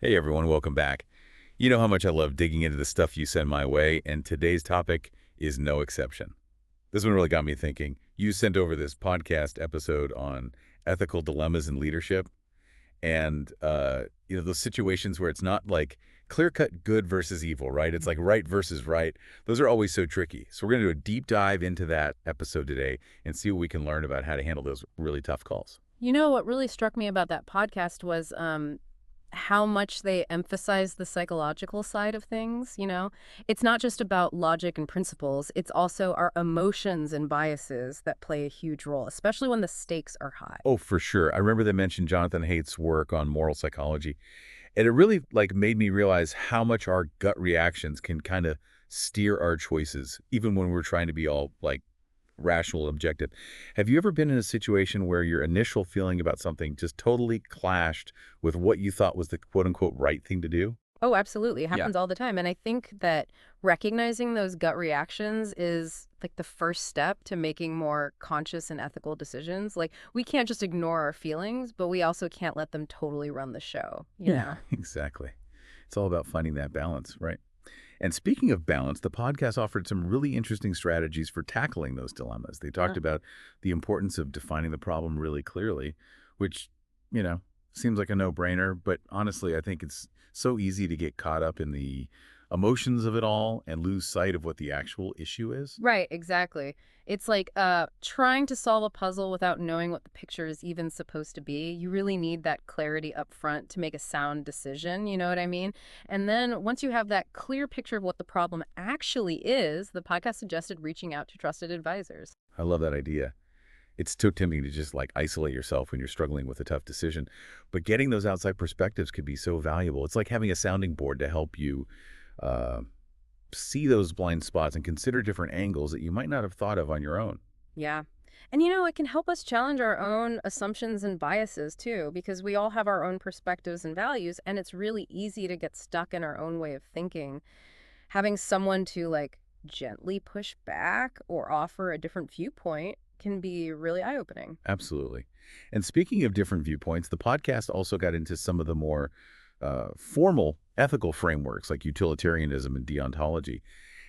Hey everyone, welcome back. You know how much I love digging into the stuff you send my way, and today's topic is no exception. This one really got me thinking. You sent over this podcast episode on ethical dilemmas in leadership, and those situations where it's not like clear-cut good versus evil, right? It's like right versus right. Those are always so tricky. So we're going to do a deep dive into that episode today and see what we can learn about how to handle those really tough calls. You know, what really struck me about that podcast was how much they emphasize the psychological side of things, you know? It's not just about logic and principles, it's also our emotions and biases that play a huge role, especially when the stakes are high. Oh, for sure. I remember they mentioned Jonathan Haidt's work on moral psychology. And it really made me realize how much our gut reactions can kind of steer our choices, even when we're trying to be all rational, objective. Have you ever been in a situation where your initial feeling about something just totally clashed with what you thought was the quote unquote right thing to do? Oh, absolutely. It Yeah. happens all the time. And I think that recognizing those gut reactions is like the first step to making more conscious and ethical decisions. Like, we can't just ignore our feelings, but we also can't let them totally run the show, you know? Exactly. It's all about finding that balance, right? And speaking of balance, the podcast offered some really interesting strategies for tackling those dilemmas. They talked about the importance of defining the problem really clearly, which, you know, seems like a no-brainer, but honestly, I think it's so easy to get caught up in the emotions of it all and lose sight of what the actual issue is. Right, exactly. It's like trying to solve a puzzle without knowing what the picture is even supposed to be. You really need that clarity up front to make a sound decision, you know what I mean? And then once you have that clear picture of what the problem actually is, the podcast suggested reaching out to trusted advisors. I love that idea. It's too tempting to just isolate yourself when you're struggling with a tough decision. But getting those outside perspectives could be so valuable. It's like having a sounding board to help you uh, see those blind spots and consider different angles that you might not have thought of on your own. Yeah. And you know, it can help us challenge our own assumptions and biases too, because we all have our own perspectives and values, and it's really easy to get stuck in our own way of thinking. Having someone to gently push back or offer a different viewpoint can be really eye-opening. Absolutely. And speaking of different viewpoints, the podcast also got into some of the more formal ethical frameworks like utilitarianism and deontology.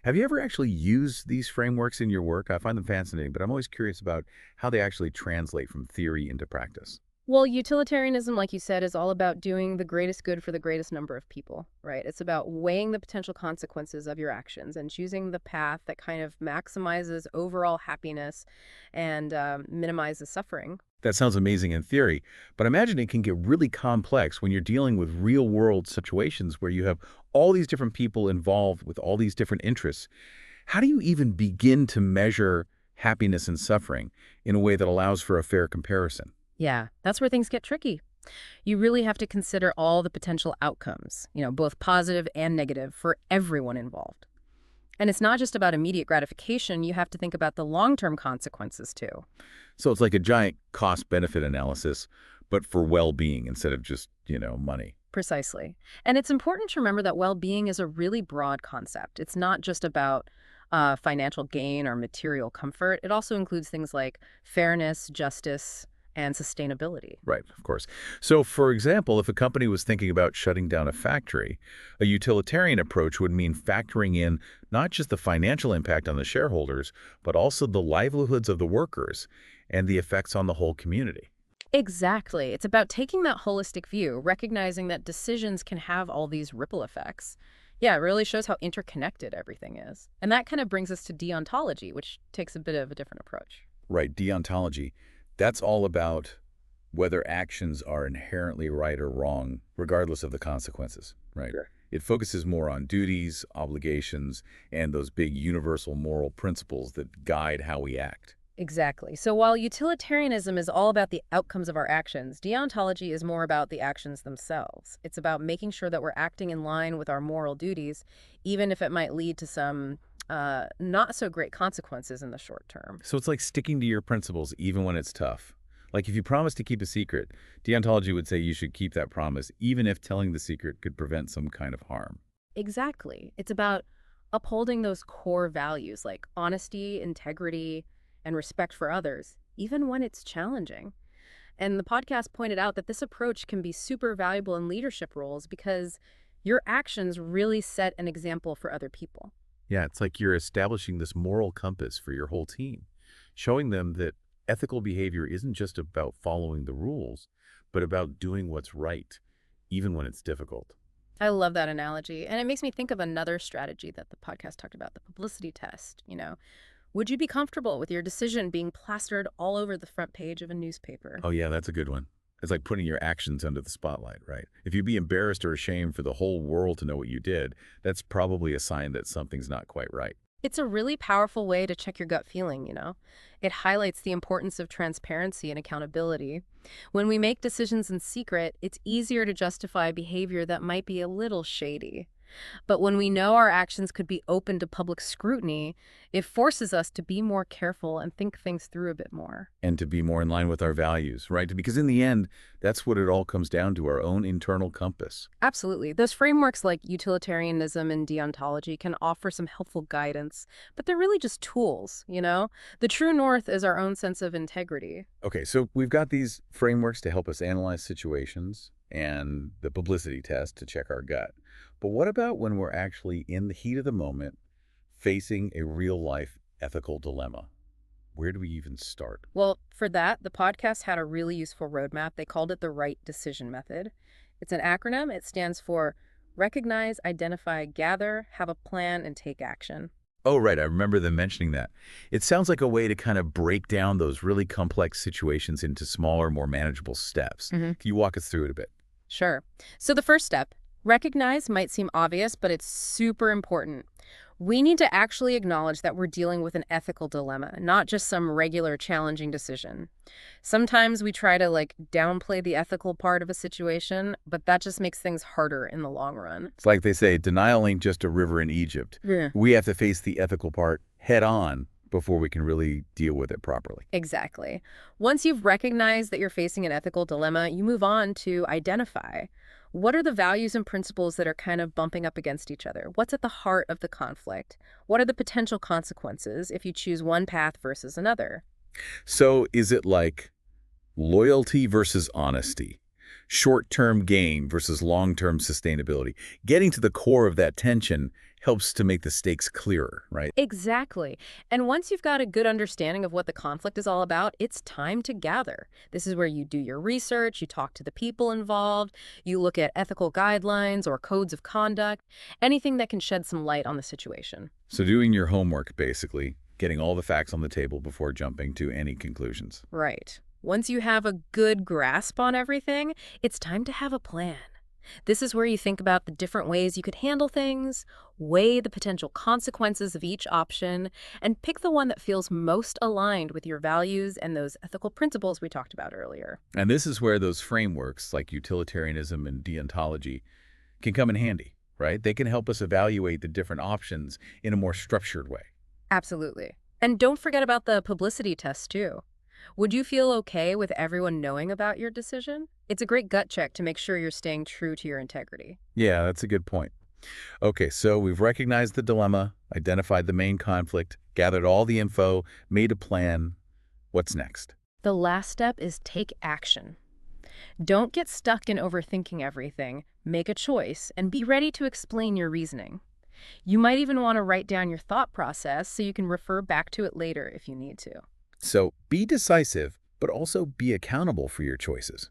Have you ever actually used these frameworks in your work? I find them fascinating, but I'm always curious about how they actually translate from theory into practice. Well, utilitarianism, like you said, is all about doing the greatest good for the greatest number of people, right? It's about weighing the potential consequences of your actions and choosing the path that kind of maximizes overall happiness and minimizes suffering. That sounds amazing in theory, but imagine it can get really complex when you're dealing with real-world situations where you have all these different people involved with all these different interests. How do you even begin to measure happiness and suffering in a way that allows for a fair comparison? Yeah, that's where things get tricky. You really have to consider all the potential outcomes, you know, both positive and negative for everyone involved. And it's not just about immediate gratification, you have to think about the long-term consequences too. So it's like a giant cost-benefit analysis, but for well-being instead of just, money. Precisely. And it's important to remember that well-being is a really broad concept. It's not just about financial gain or material comfort. It also includes things like fairness, justice, and sustainability. Right, of course. So, for example, if a company was thinking about shutting down a factory, a utilitarian approach would mean factoring in not just the financial impact on the shareholders, but also the livelihoods of the workers and the effects on the whole community. Exactly. It's about taking that holistic view, recognizing that decisions can have all these ripple effects. Yeah, it really shows how interconnected everything is. And that kind of brings us to deontology, which takes a bit of a different approach. Right, deontology. That's all about whether actions are inherently right or wrong, regardless of the consequences, right? Sure. It focuses more on duties, obligations, and those big universal moral principles that guide how we act. Exactly. So while utilitarianism is all about the outcomes of our actions, deontology is more about the actions themselves. It's about making sure that we're acting in line with our moral duties, even if it might lead to some not so great consequences in the short term. So it's like sticking to your principles even when it's tough. Like if you promise to keep a secret, deontology would say you should keep that promise even if telling the secret could prevent some kind of harm. Exactly. It's about upholding those core values like honesty, integrity, and respect for others, even when it's challenging. And the podcast pointed out that this approach can be super valuable in leadership roles because your actions really set an example for other people. Yeah, it's like you're establishing this moral compass for your whole team, showing them that ethical behavior isn't just about following the rules, but about doing what's right, even when it's difficult. I love that analogy. And it makes me think of another strategy that the podcast talked about, the publicity test. Would you be comfortable with your decision being plastered all over the front page of a newspaper? Oh, yeah, that's a good one. It's like putting your actions under the spotlight, right? If you'd be embarrassed or ashamed for the whole world to know what you did, that's probably a sign that something's not quite right. It's a really powerful way to check your gut feeling. It highlights the importance of transparency and accountability. When we make decisions in secret, it's easier to justify behavior that might be a little shady. But when we know our actions could be open to public scrutiny, it forces us to be more careful and think things through a bit more. And to be more in line with our values, right? Because in the end, that's what it all comes down to, our own internal compass. Absolutely. Those frameworks like utilitarianism and deontology can offer some helpful guidance, but they're really just tools. The true north is our own sense of integrity. Okay, so we've got these frameworks to help us analyze situations and the publicity test to check our gut. But what about when we're actually in the heat of the moment, facing a real-life ethical dilemma? Where do we even start? Well, for that, the podcast had a really useful roadmap. They called it the right decision method. It's an acronym. It stands for recognize, identify, gather, have a plan, and take action. Oh, right, I remember them mentioning that. It sounds like a way to kind of break down those really complex situations into smaller, more manageable steps. Can you walk us through it a bit? Sure. So the first step, recognize, might seem obvious, but it's super important. We need to actually acknowledge that we're dealing with an ethical dilemma, not just some regular challenging decision. Sometimes we try to downplay the ethical part of a situation, but that just makes things harder in the long run. It's like they say, denial ain't just a river in Egypt. Yeah. We have to face the ethical part head on before we can really deal with it properly. Exactly. Once you've recognized that you're facing an ethical dilemma, you move on to identify. What are the values and principles that are kind of bumping up against each other? What's at the heart of the conflict? What are the potential consequences if you choose one path versus another? So is it like loyalty versus honesty, short-term gain versus long-term sustainability? Getting to the core of that tension helps to make the stakes clearer, right? Exactly. And once you've got a good understanding of what the conflict is all about, it's time to gather. This is where you do your research, you talk to the people involved, you look at ethical guidelines or codes of conduct, anything that can shed some light on the situation. So doing your homework, basically, getting all the facts on the table before jumping to any conclusions. Right. Once you have a good grasp on everything, it's time to have a plan. This is where you think about the different ways you could handle things, weigh the potential consequences of each option, and pick the one that feels most aligned with your values and those ethical principles we talked about earlier. And this is where those frameworks like utilitarianism and deontology can come in handy, right? They can help us evaluate the different options in a more structured way. Absolutely. And don't forget about the publicity test, too. Would you feel okay with everyone knowing about your decision? It's a great gut check to make sure you're staying true to your integrity. Yeah, that's a good point. Okay, so we've recognized the dilemma, identified the main conflict, gathered all the info, made a plan. What's next? The last step is take action. Don't get stuck in overthinking everything. Make a choice and be ready to explain your reasoning. You might even want to write down your thought process so you can refer back to it later if you need to. So be decisive, but also be accountable for your choices.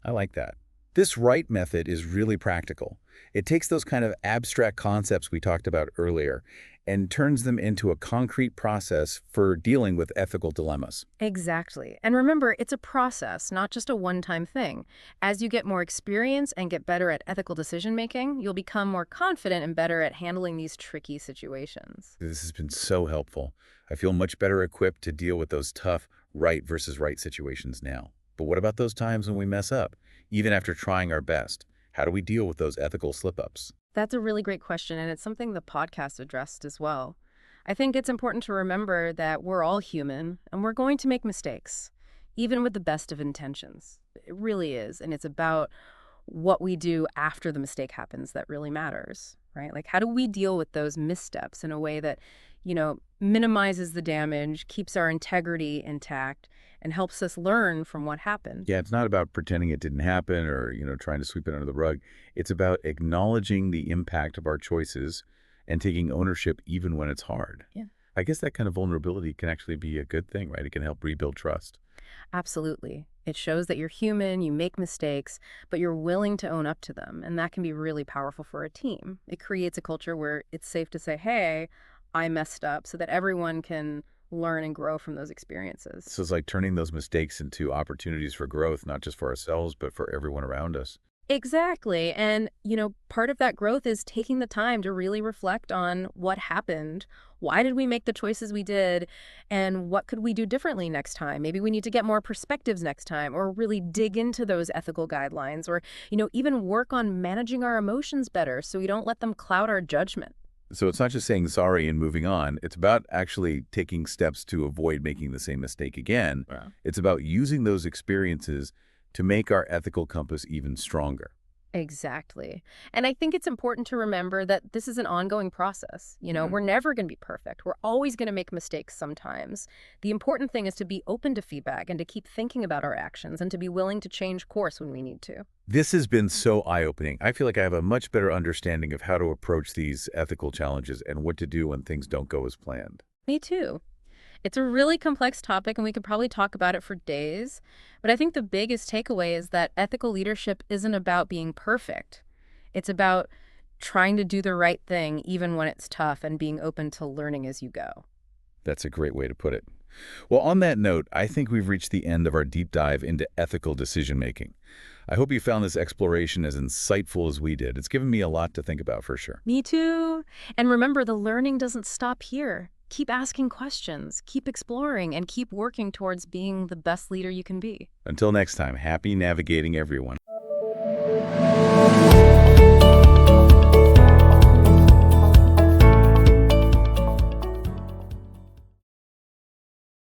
I like that. This right method is really practical. It takes those kind of abstract concepts we talked about earlier and turns them into a concrete process for dealing with ethical dilemmas. Exactly. And remember, it's a process, not just a one-time thing. As you get more experience and get better at ethical decision-making, you'll become more confident and better at handling these tricky situations. This has been so helpful. I feel much better equipped to deal with those tough right versus right situations now. But what about those times when we mess up, even after trying our best? How do we deal with those ethical slip-ups? That's a really great question, and it's something the podcast addressed as well. I think it's important to remember that we're all human, and we're going to make mistakes, even with the best of intentions. It really is, and it's about what we do after the mistake happens that really matters, right? Like, how do we deal with those missteps in a way that, minimizes the damage, keeps our integrity intact, and helps us learn from what happened. Yeah, it's not about pretending it didn't happen or, trying to sweep it under the rug. It's about acknowledging the impact of our choices and taking ownership even when it's hard. Yeah. I guess that kind of vulnerability can actually be a good thing, right? It can help rebuild trust. Absolutely. It shows that you're human, you make mistakes, but you're willing to own up to them. And that can be really powerful for a team. It creates a culture where it's safe to say, hey, I messed up, so that everyone can learn and grow from those experiences. So it's like turning those mistakes into opportunities for growth, not just for ourselves, but for everyone around us. Exactly. And, part of that growth is taking the time to really reflect on what happened. Why did we make the choices we did? And what could we do differently next time? Maybe we need to get more perspectives next time, or really dig into those ethical guidelines, or, even work on managing our emotions better so we don't let them cloud our judgment. So it's not just saying sorry and moving on. It's about actually taking steps to avoid making the same mistake again. Wow. It's about using those experiences to make our ethical compass even stronger. Exactly. And I think it's important to remember that this is an ongoing process. We're never going to be perfect. We're always going to make mistakes sometimes. The important thing is to be open to feedback and to keep thinking about our actions and to be willing to change course when we need to. This has been so eye-opening. I feel like I have a much better understanding of how to approach these ethical challenges and what to do when things don't go as planned. Me too. It's a really complex topic, and we could probably talk about it for days. But I think the biggest takeaway is that ethical leadership isn't about being perfect. It's about trying to do the right thing, even when it's tough, and being open to learning as you go. That's a great way to put it. Well, on that note, I think we've reached the end of our deep dive into ethical decision-making. I hope you found this exploration as insightful as we did. It's given me a lot to think about for sure. Me too. And remember, the learning doesn't stop here. Keep asking questions, keep exploring, and keep working towards being the best leader you can be. Until next time, happy navigating, everyone.